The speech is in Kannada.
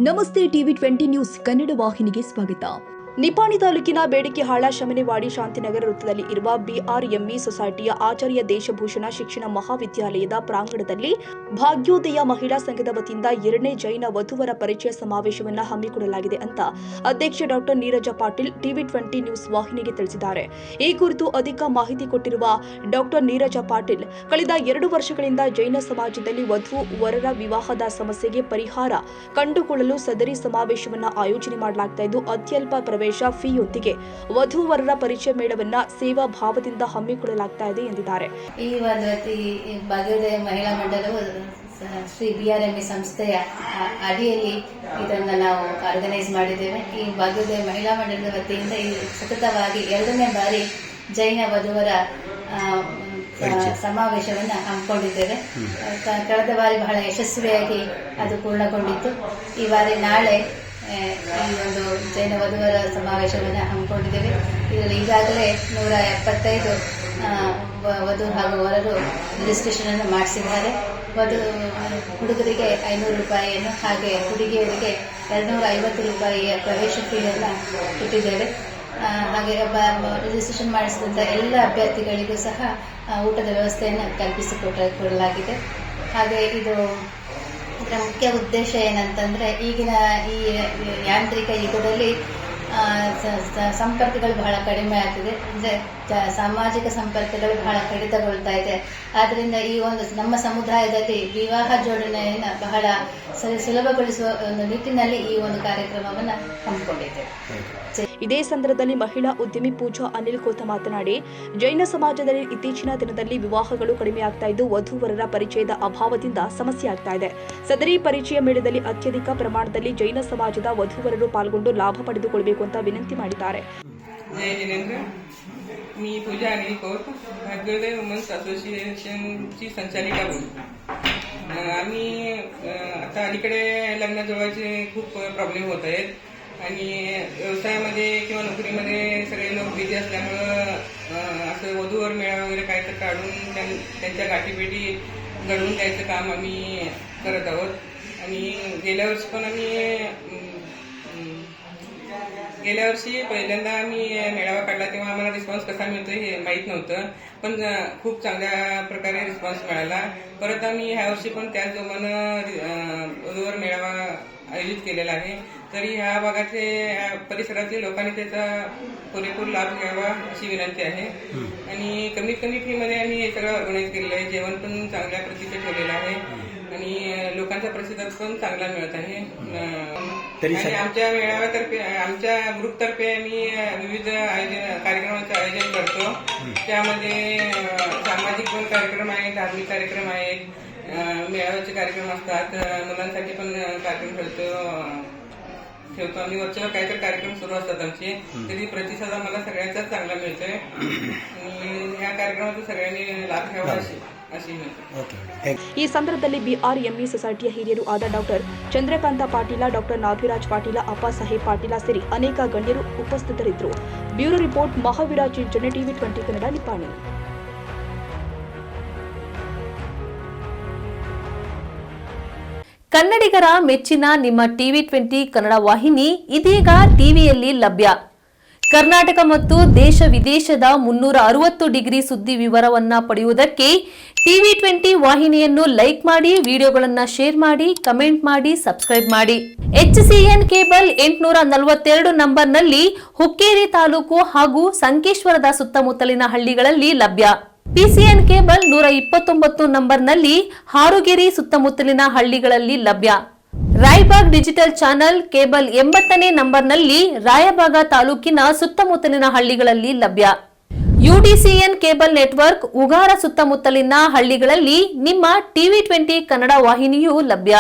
ನಮಸ್ತೆ ಟಿವಿ 20 ನ್ಯೂಸ್ ಕನ್ನಡ ವಾಹಿನಿಗೆ ಸ್ವಾಗತ. ನಿಪಾಣಿ ತಾಲೂಕಿನ ಬೇಡಿಕೆಹಾಳ ಶಮನೆವಾಡಿ ಶಾಂತಿನಗರ ವೃತ್ತದಲ್ಲಿ ಇರುವ ಬಿಆರ್ಎಂಇ ಸೊಸೈಟಿಯ ಆಚಾರ್ಯ ದೇಶಭೂಷಣ ಶಿಕ್ಷಣ ಮಹಾವಿದ್ಯಾಲಯದ ಪ್ರಾಂಗಣದಲ್ಲಿ ಭಾಗ್ಯೋದಯ ಮಹಿಳಾ ಸಂಘದ ವತಿಯಿಂದ 2ನೇ ಜೈನ ವಧುವರ ಪರಿಚಯ ಸಮಾವೇಶವನ್ನು ಹಮ್ಮಿಕೊಳ್ಳಲಾಗಿದೆ ಅಂತ ಅಧ್ಯಕ್ಷೆ ಡಾಕ್ಟರ್ ನೀರಜ ಪಾಟೀಲ್ ಟಿವಿ 20 ನ್ಯೂಸ್ ವಾಹಿನಿಗೆ ತಿಳಿಸಿದ್ದಾರೆ. ಈ ಕುರಿತು ಅಧಿಕ ಮಾಹಿತಿ ಕೊಟ್ಟಿರುವ ಡಾಕ್ಟರ್ ನೀರಜ ಪಾಟೀಲ್, ಕಳೆದ 2 ವರ್ಷಗಳಿಂದ ಜೈನ ಸಮಾಜದಲ್ಲಿ ವಧು ವರರ ವಿವಾಹದ ಸಮಸ್ಯೆಗೆ ಪರಿಹಾರ ಕಂಡುಕೊಳ್ಳಲು ಸದರಿ ಸಮಾವೇಶವನ್ನು ಆಯೋಜನೆ ಮಾಡಲಾಗುತ್ತಿದ್ದು ಅತ್ಯಲ್ಪ ಪ್ರವೇಶ ಫೀಯೊಂದಿಗೆ ವಧುವರರ ಪರಿಚಯ ಮೇಳವನ್ನ ಸೇವಾ ಭಾವದಿಂದ ಹಮ್ಮಿಕೊಳ್ಳಲಾಗುತ್ತಿದೆ ಎಂದಿದ್ದಾರೆ. ಈ ಭಾಗ್ಯೋದಯ ಮಹಿಳಾ ಮಂಡಲವು ಶ್ರೀ ಬಿಆರ್ಎಂಇ ಸಂಸ್ಥೆಯ ಅಡಿಯಲ್ಲಿ ಇದನ್ನು ನಾವು ಆರ್ಗನೈಸ್ ಮಾಡಿದ್ದೇವೆ. ಈ ಭಾಗ್ಯೋದಯ ಮಹಿಳಾ ಮಂಡಲದ ವತಿಯಿಂದ ಸತತವಾಗಿ 2ನೇ ಬಾರಿ ಜೈನ ವಧುವರ ಸಮಾವೇಶವನ್ನು ಹಮ್ಮಿಕೊಂಡಿದ್ದೇವೆ. ಕಳೆದ ಬಾರಿ ಬಹಳ ಯಶಸ್ವಿಯಾಗಿ ಅದು ಪೂರ್ಣಗೊಂಡಿತ್ತು. ಈ ಬಾರಿ ನಾಳೆ ಈ ಒಂದು ಜೈನ ವಧುವರ ಸಮಾವೇಶವನ್ನು ಹಮ್ಮಿಕೊಂಡಿದ್ದೇವೆ. ಇದರಲ್ಲಿ ಈಗಾಗಲೇ 175 ವಧು ಹಾಗೂ ವರರು ರಿಜಿಸ್ಟ್ರೇಷನ್ ಅನ್ನು ಮಾಡಿಸಿದ್ದಾರೆ. ಹುಡುಗರಿಗೆ 500 ರೂಪಾಯಿಯನ್ನು ಹಾಗೆ ಹುಡುಗಿಯರಿಗೆ 250 ರೂಪಾಯಿಯ ಪ್ರವೇಶ ಫೀಯನ್ನು ಇಟ್ಟಿದ್ದೇವೆ. ಹಾಗೆ ರಿಜಿಸ್ಟ್ರೇಷನ್ ಮಾಡಿಸಿದಂಥ ಎಲ್ಲ ಅಭ್ಯರ್ಥಿಗಳಿಗೂ ಸಹ ಊಟದ ವ್ಯವಸ್ಥೆಯನ್ನು ಕಲ್ಪಿಸಿಕೊಡಲಾಗಿದೆ. ಹಾಗೆ ಇದರ ಮುಖ್ಯ ಉದ್ದೇಶ ಏನಂತಂದ್ರೆ, ಈಗಿನ ಈ ಯಾಂತ್ರಿಕ ಯುಗದಲ್ಲಿ ಸಂಪರ್ಕಗಳು ಬಹಳ ಕಡಿಮೆ ಆಗ್ತಿದೆ. ಅಂದ್ರೆ ಸಾಮಾಜಿಕ ಸಂಪರ್ಕಗಳು ಬಹಳ ಕಡಿತಗೊಳ್ತಾ ಇದೆ. ಆದ್ರಿಂದ ಈ ಒಂದು ನಮ್ಮ ಸಮುದಾಯದಲ್ಲಿ ವಿವಾಹ ಜೋಡಣೆಯನ್ನು ಬಹಳ ಸುಲಭಗೊಳಿಸುವ ಒಂದು ನಿಟ್ಟಿನಲ್ಲಿ ಈ ಒಂದು ಕಾರ್ಯಕ್ರಮವನ್ನು ಹಮ್ಮಿಕೊಂಡಿದ್ದೇವೆ. ಇದೇ ಸಂದರ್ಭದಲ್ಲಿ ಮಹಿಳಾ ಉದ್ಯಮಿ ಪೂಜಾ ಅನಿಲ್ ಕೋತ ಮಾತನಾಡಿ, ಜೈನ ಸಮಾಜದಲ್ಲಿ ಇತ್ತೀಚಿನ ದಿನದಲ್ಲಿ ವಿವಾಹಗಳು ಕಡಿಮೆಯಾಗ್ತಾ ಇದ್ದು ವಧುವರರ ಪರಿಚಯದ ಅಭಾವದಿಂದ ಸಮಸ್ಯೆ ಆಗ್ತಾ ಇದೆ. ಸದರಿ ಪರಿಚಯ ಮೇಳದಲ್ಲಿ ಅತ್ಯಧಿಕ ಪ್ರಮಾಣದಲ್ಲಿ ಜೈನ ಸಮಾಜದ ವಧುವರರು ಪಾಲ್ಗೊಂಡು ಲಾಭ ಪಡೆದುಕೊಳ್ಳಬೇಕು ಅಂತ ವಿನಂತಿ ಮಾಡಿದ್ದಾರೆ. जय जिनेंद्र. मी पूजा अनिल कौर, भाग्योदय वुमन्स असोसिएशनची संचालिका बोलतो. आम्ही आता अलीकडे लग्न जुळवायचे खूप प्रॉब्लेम होत आहेत आणि व्यवसायामध्ये किंवा नोकरीमध्ये सगळे लोक बिझी असल्यामुळं असं वधूवर मेळा वगैरे काय तर काढून त्यांच्या गाठीभेटी घडवून द्यायचं काम आम्ही करत आहोत. आणि गेल्या वर्षी पहिल्यांदा आम्ही मेळावा काढला तेव्हा आम्हाला रिस्पॉन्स कसा मिळतोय हे माहीत नव्हतं, पण खूप चांगल्या प्रकारे रिस्पॉन्स मिळाला. परत आम्ही ह्या वर्षी पण त्याच जोमानं वधूवर मेळावा आयोजित केलेला आहे. तरी ह्या भागातले परिसरातील लोकांनी त्याचा पुरेपूर लाभ घ्यावा अशी विनंती आहे. आणि कमीत कमी फीमध्ये आम्ही हे सगळं ऑर्गनाईज केलेलं आहे. जेवण पण चांगल्या प्रतीचं ठेवलेलं आहे आणि लोकांचा प्रतिसाद पण चांगला मिळत आहे. आणि आमच्या मेळाव्यातर्फे आमच्या ग्रुपतर्फे आम्ही विविध कार्यक्रमांचं आयोजन करतो. त्यामध्ये सामाजिक पण कार्यक्रम आहेत, धार्मिक कार्यक्रम आहेत, मेळाव्याचे कार्यक्रम असतात, मुलांसाठी पण कार्यक्रम ठेवतो आम्ही. वरच्यावर काहीतरी कार्यक्रम सुरू असतात आमचे. तरी प्रतिसाद आम्हाला सगळ्यांचाच चांगला मिळतोय आणि ह्या कार्यक्रमाचा सगळ्यांनी लाभ घ्यावा अशी ಈ ಸಂದರ್ಭದಲ್ಲಿ ಬಿಆರ್ಎಂಇ ಸೊಸೈಟಿಯ ಹಿರಿಯರು ಆದ ಡಾಕ್ಟರ್ ಚಂದ್ರಕಾಂತ ಪಾಟೀಲ, ಡಾಕ್ಟರ್ ನಾಭಿರಾಜ್ ಪಾಟೀಲ, ಅಪ್ಪ ಸಾಹೇಬ್ ಪಾಟೀಲ ಸೇರಿ ಅನೇಕ ಗಣ್ಯರು ಉಪಸ್ಥಿತರಿದ್ದರು. Bureau report Mahavira Chinchane, TV 20 Kannada, Nipani. ಕನ್ನಡಿಗರ ಮೆಚ್ಚಿನ ನಿಮ್ಮ ಟಿವಿ 20 ಕನ್ನಡ ವಾಹಿನಿ ಇದೀಗ ಟಿವಿಯಲ್ಲಿ ಲಭ್ಯ. ಕರ್ನಾಟಕ ಮತ್ತು ದೇಶ ವಿದೇಶದ 360 ಡಿಗ್ರಿ ಸುದ್ದಿ ವಿವರವನ್ನ ಪಡೆಯುವುದಕ್ಕೆ ಟಿವಿ 20 ವಾಹಿನಿಯನ್ನು ಲೈಕ್ ಮಾಡಿ, ವಿಡಿಯೋಗಳನ್ನು ಶೇರ್ ಮಾಡಿ, ಕಮೆಂಟ್ ಮಾಡಿ, ಸಬ್ಸ್ಕ್ರೈಬ್ ಮಾಡಿ. HCN ಕೇಬಲ್ 842 ನಂಬರ್ನಲ್ಲಿ ಹುಕ್ಕೇರಿ ತಾಲೂಕು ಹಾಗೂ ಸಂಕೇಶ್ವರದ ಸುತ್ತಮುತ್ತಲಿನ ಹಳ್ಳಿಗಳಲ್ಲಿ ಲಭ್ಯ. PCN ಕೇಬಲ್ 129 ನಂಬರ್ನಲ್ಲಿ ಹಾರುಗೆರೆ ಸುತ್ತಮುತ್ತಲಿನ ಹಳ್ಳಿಗಳಲ್ಲಿ ಲಭ್ಯ. ರಾಯಬಾಗ್ ಡಿಜಿಟಲ್ ಚಾನೆಲ್ ಕೇಬಲ್ 80ನೇ ನಂಬರ್ನಲ್ಲಿ ರಾಯಬಾಗ ತಾಲೂಕಿನ ಸುತ್ತಮುತ್ತಲಿನ ಹಳ್ಳಿಗಳಲ್ಲಿ ಲಭ್ಯ. UDCN ಕೇಬಲ್ ನೆಟ್ವರ್ಕ್ ಉಗಾರ ಸುತ್ತಮುತ್ತಲಿನ ಹಳ್ಳಿಗಳಲ್ಲಿ ನಿಮ್ಮ ಟಿವಿ 20 ಕನ್ನಡ ವಾಹಿನಿಯೂ ಲಭ್ಯ.